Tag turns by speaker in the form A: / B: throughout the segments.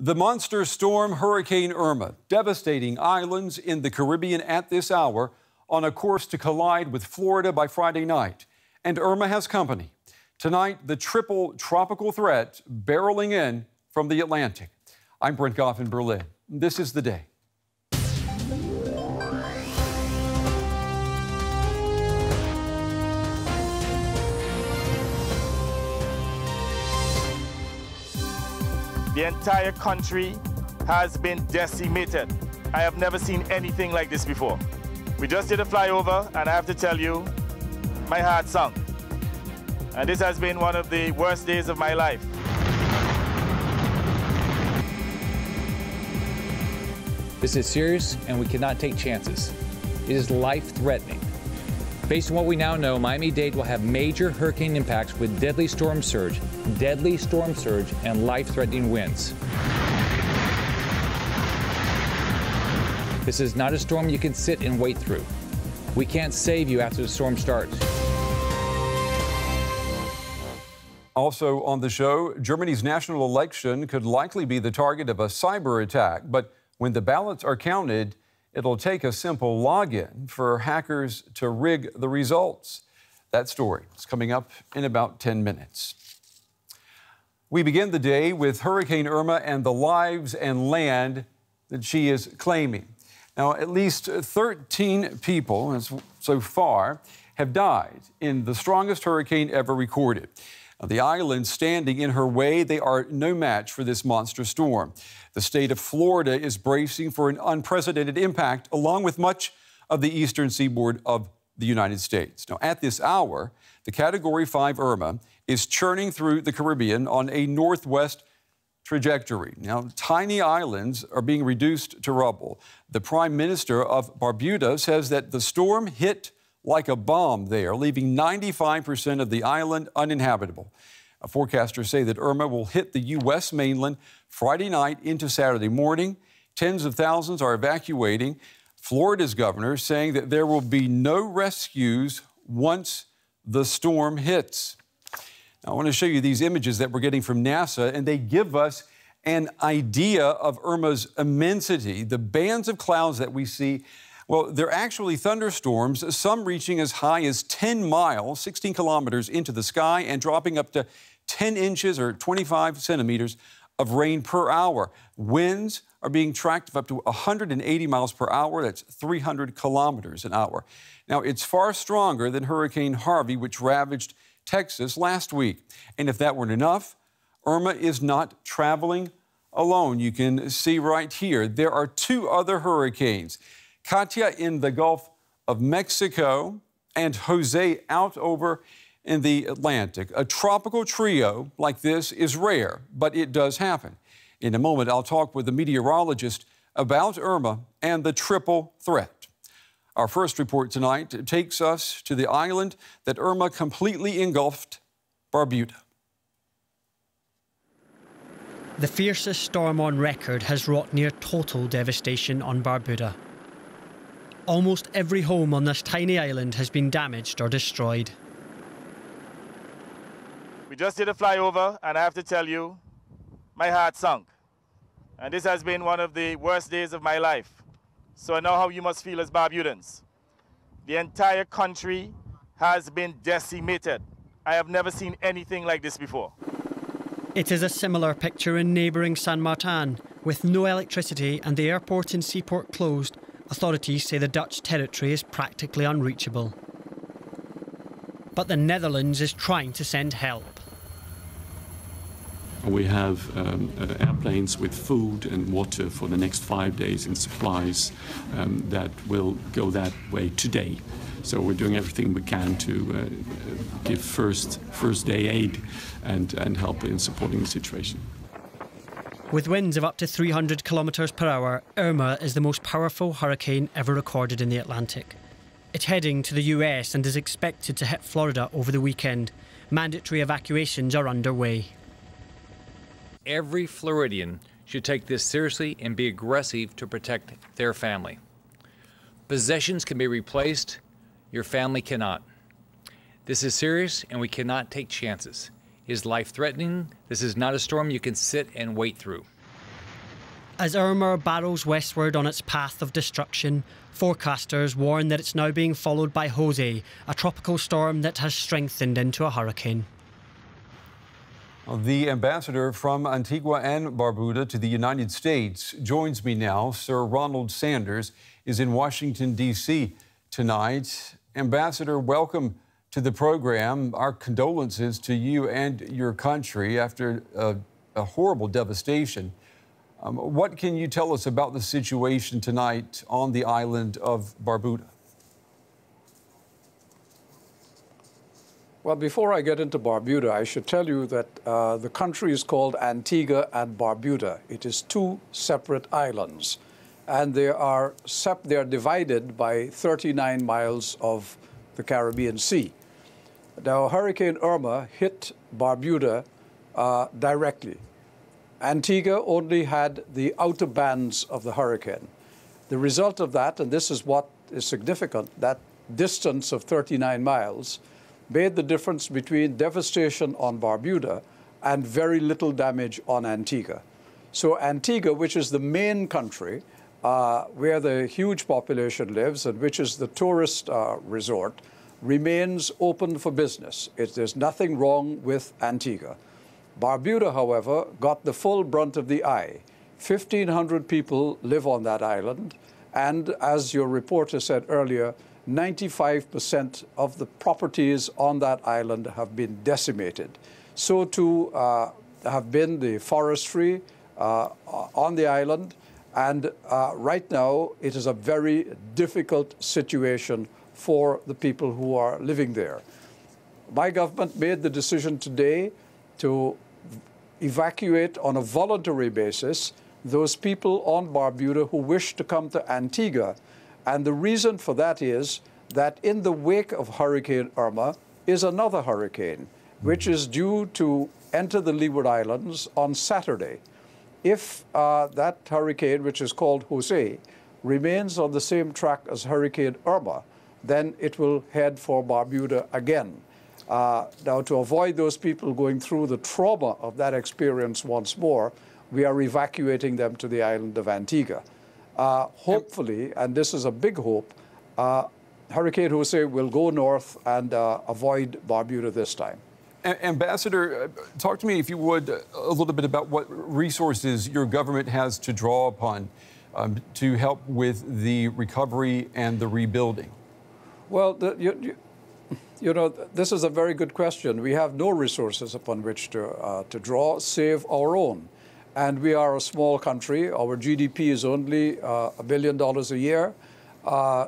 A: The monster storm Hurricane Irma, devastating islands in the Caribbean at this hour, on a course to collide with Florida by Friday night. And Irma has company. Tonight, the triple tropical threat barreling in from the Atlantic. I'm Brent Goff in Berlin. This is the day.
B: The entire country has been decimated. I have never seen anything like this before. We just did a flyover, and I have to tell you, my heart sunk. And this has been one of the worst days of my life.
C: This is serious, and we cannot take chances. It is life-threatening. Based on what we now know, Miami-Dade will have major hurricane impacts with deadly storm surge, and life-threatening winds. This is not a storm you can sit and wait through. We can't save you after the storm starts.
A: Also on the show, Germany's national election could likely be the target of a cyber attack, but when the ballots are counted, it'll take a simple login for hackers to rig the results. That story is coming up in about 10 minutes. We begin the day with Hurricane Irma and the lives and land that she is claiming. Now, at least 13 people so far have died in the strongest hurricane ever recorded. Now, the islands standing in her way, they are no match for this monster storm. The state of Florida is bracing for an unprecedented impact, along with much of the eastern seaboard of the United States. Now, at this hour, the Category 5 Irma is churning through the Caribbean on a northwest trajectory. Now, tiny islands are being reduced to rubble. The Prime Minister of Barbuda says that the storm hit like a bomb there, leaving 95% of the island uninhabitable. Forecasters say that Irma will hit the U.S. mainland Friday night into Saturday morning. Tens of thousands are evacuating. Florida's governor saying that there will be no rescues once the storm hits. Now, I want to show you these images that we're getting from NASA, and they give us an idea of Irma's immensity. The bands of clouds that we see, well, they're actually thunderstorms, some reaching as high as 10 miles, 16 kilometers into the sky, and dropping up to 10 inches or 25 centimeters of rain per hour. Winds are being tracked of up to 180 miles per hour. That's 300 kilometers an hour. Now, it's far stronger than Hurricane Harvey, which ravaged Texas last week. And if that weren't enough, Irma is not traveling alone. You can see right here, there are two other hurricanes, Katia in the Gulf of Mexico and Jose out over in the Atlantic. A tropical trio like this is rare, but it does happen. In a moment, I'll talk with a meteorologist about Irma and the triple threat. Our first report tonight takes us to the island that Irma completely engulfed, Barbuda.
D: The fiercest storm on record has wrought near total devastation on Barbuda. Almost every home on this tiny island has been damaged or destroyed.
B: We just did a flyover, and I have to tell you, my heart sunk. And this has been one of the worst days of my life. So I know how you must feel as Barbudans. The entire country has been decimated. I have never seen anything like this before.
D: It is a similar picture in neighbouring San Martin. With no electricity and the airport and seaport closed, authorities say the Dutch territory is practically unreachable. But the Netherlands is trying to send help.
E: We have airplanes with food and water for the next 5 days and supplies that will go that way today. So we're doing everything we can to give first day aid and help in supporting the situation.
D: With winds of up to 300 kilometres per hour, Irma is the most powerful hurricane ever recorded in the Atlantic. It's heading to the US and is expected to hit Florida over the weekend. Mandatory evacuations are underway.
C: Every Floridian should take this seriously and be aggressive to protect their family. Possessions can be replaced, your family cannot. This is serious and we cannot take chances. It is life-threatening. This is not a storm you can sit and wait through.
D: As Irma barrels westward on its path of destruction, forecasters warn that it's now being followed by Jose, a tropical storm that has strengthened into a hurricane.
A: The ambassador from Antigua and Barbuda to the United States joins me now. Sir Ronald Sanders is in Washington, D.C. tonight. Ambassador, welcome to the program. Our condolences to you and your country after a horrible devastation. What can you tell us about the situation tonight on the island of Barbuda?
F: Well, before I get into Barbuda, I should tell you that the country is called Antigua and Barbuda. It is two separate islands, and they are divided by 39 miles of the Caribbean Sea. Now, Hurricane Irma hit Barbuda directly. Antigua only had the outer bands of the hurricane. The result of that, and this is what is significant, that distance of 39 miles made the difference between devastation on Barbuda and very little damage on Antigua. So Antigua, which is the main country where the huge population lives and which is the tourist resort, remains open for business. There's nothing wrong with Antigua. Barbuda, however, got the full brunt of the eye. 1,500 people live on that island, and as your reporter said earlier, 95% of the properties on that island have been decimated. So too have been the forestry on the island, and right now it is a very difficult situation for the people who are living there. My government made the decision today to evacuate on a voluntary basis those people on Barbuda who wish to come to Antigua. And the reason for that is that in the wake of Hurricane Irma is another hurricane, which is due to enter the Leeward Islands on Saturday. If that hurricane, which is called Jose, remains on the same track as Hurricane Irma, then it will head for Barbuda again. Now, to avoid those people going through the trauma of that experience once more, we are evacuating them to the island of Antigua. Hopefully, and this is a big hope, Hurricane Jose will go north and avoid Barbuda this time.
A: Ambassador, talk to me, if you would, a little bit about what resources your government has to draw upon to help with the recovery and the rebuilding.
F: Well, you know, this is a very good question. We have no resources upon which to draw, save our own. And we are a small country. Our GDP is only $1 billion a year.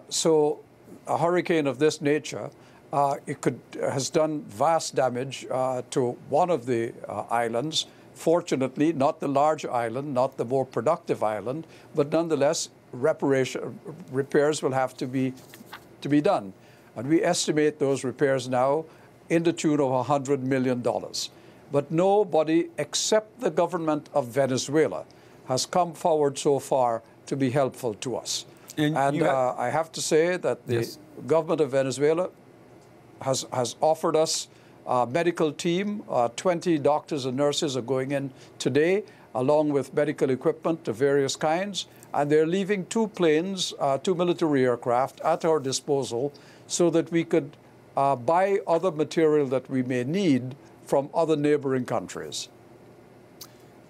F: So a hurricane of this nature, has done vast damage to one of the islands. Fortunately, not the large island, not the more productive island, but nonetheless, repairs will have to be done. And we estimate those repairs now in the tune of $100 million. But nobody except the government of Venezuela has come forward so far to be helpful to us. And I have to say that the government of Venezuela has offered us a medical team. 20 doctors and nurses are going in today, along with medical equipment of various kinds. And they're leaving 2 planes, 2 military aircraft at our disposal so that we could buy other material that we may need from other neighboring countries.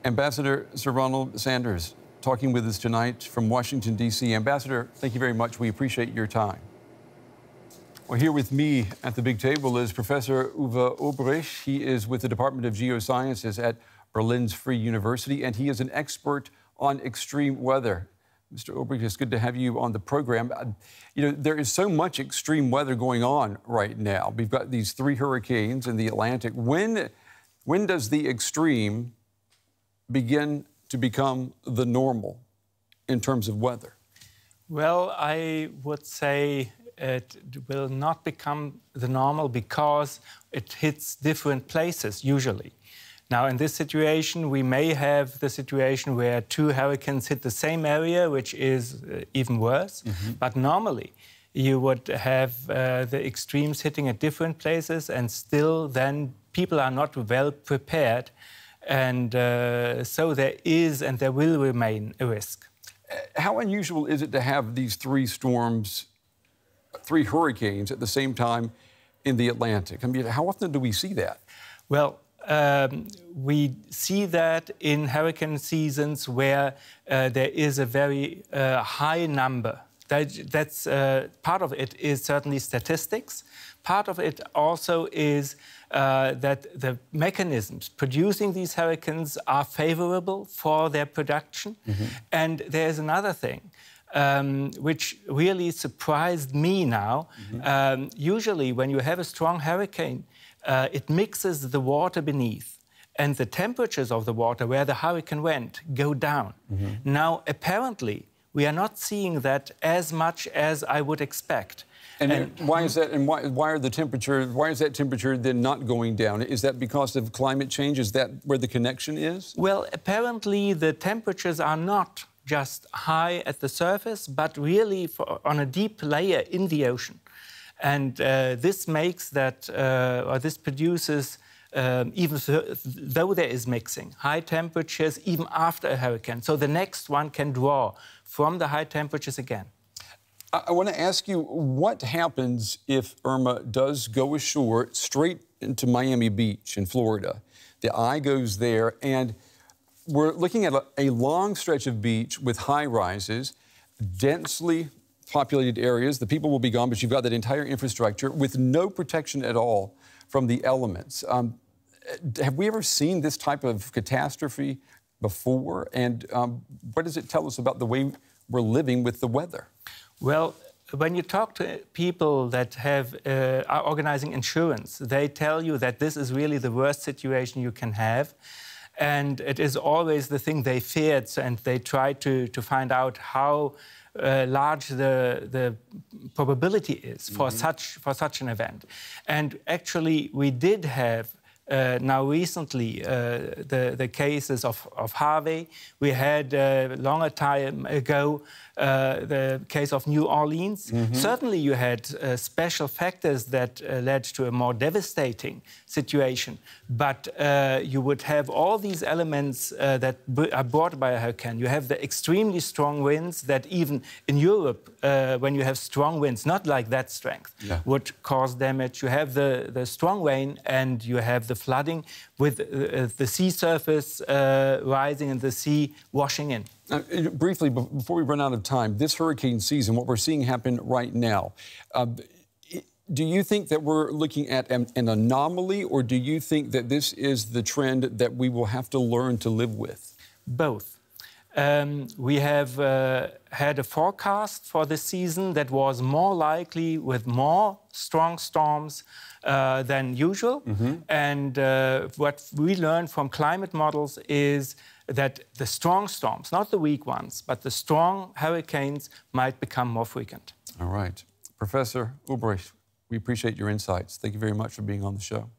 A: Ambassador Sir Ronald Sanders talking with us tonight from Washington, D.C. Ambassador, thank you very much. We appreciate your time. Well, here with me at the big table is Professor Uwe Ulbricht. He is with the Department of Geosciences at Berlin's Free University, and he is an expert on extreme weather. Mr. Ulbricht, it's good to have you on the program. You know, there is so much extreme weather going on right now. We've got these 3 hurricanes in the Atlantic. When does the extreme begin to become the normal in terms of weather?
G: Well, I would say it will not become the normal because it hits different places usually. Now, in this situation, we may have the situation where 2 hurricanes hit the same area, which is even worse. But normally, you would have the extremes hitting at different places, and still then people are not well prepared And so there is and there will remain a risk.
A: How unusual is it to have these three storms, three hurricanes at the same time in the Atlantic? I mean, how often do we see that?
G: Well, we see that in hurricane seasons where there is a very high number. That's part of it is certainly statistics. Part of it also is that the mechanisms producing these hurricanes are favorable for their production. And there's another thing which really surprised me now. Usually when you have a strong hurricane, it mixes the water beneath, and the temperatures of the water where the hurricane went go down. Now, apparently, we are not seeing that as much as I would expect.
A: And why is that? And why is that temperature then not going down? Is that because of climate change? Is that where the connection is?
G: Well, apparently the temperatures are not just high at the surface, but really on a deep layer in the ocean. And this makes that, or this produces, even though there is mixing, high temperatures even after a hurricane. So the next one can draw from the high temperatures again.
A: I want to ask you, what happens if Irma does go ashore straight into Miami Beach in Florida? The eye goes there, and we're looking at a long stretch of beach with high rises, densely populated areas. The people will be gone, but you've got that entire infrastructure with no protection at all from the elements. Have we ever seen this type of catastrophe before? And what does it tell us about the way we're living with the weather?
G: Well, when you talk to people that are organizing insurance, they tell you that this is really the worst situation you can have. And it is always the thing they feared, and they try to find out how large the probability is for such an event. And actually, we did have now recently the cases of Harvey. We had a longer time ago the case of New Orleans. Certainly you had special factors that led to a more devastating situation, but you would have all these elements that are brought by a hurricane. You have the extremely strong winds that even in Europe, when you have strong winds, not like that strength, would cause damage. You have the strong rain, and you have the flooding with the sea surface rising and the sea washing in.
A: Briefly, before we run out of time, this hurricane season, what we're seeing happen right now, do you think that we're looking at an anomaly, or do you think that this is the trend that we will have to learn to live with?
G: Both. We have had a forecast for this season that was more likely with more strong storms than usual. And what we learned from climate models is that the strong storms, not the weak ones, but the strong hurricanes might become more frequent.
A: All right. Professor Ulbricht, we appreciate your insights. Thank you very much for being on the show.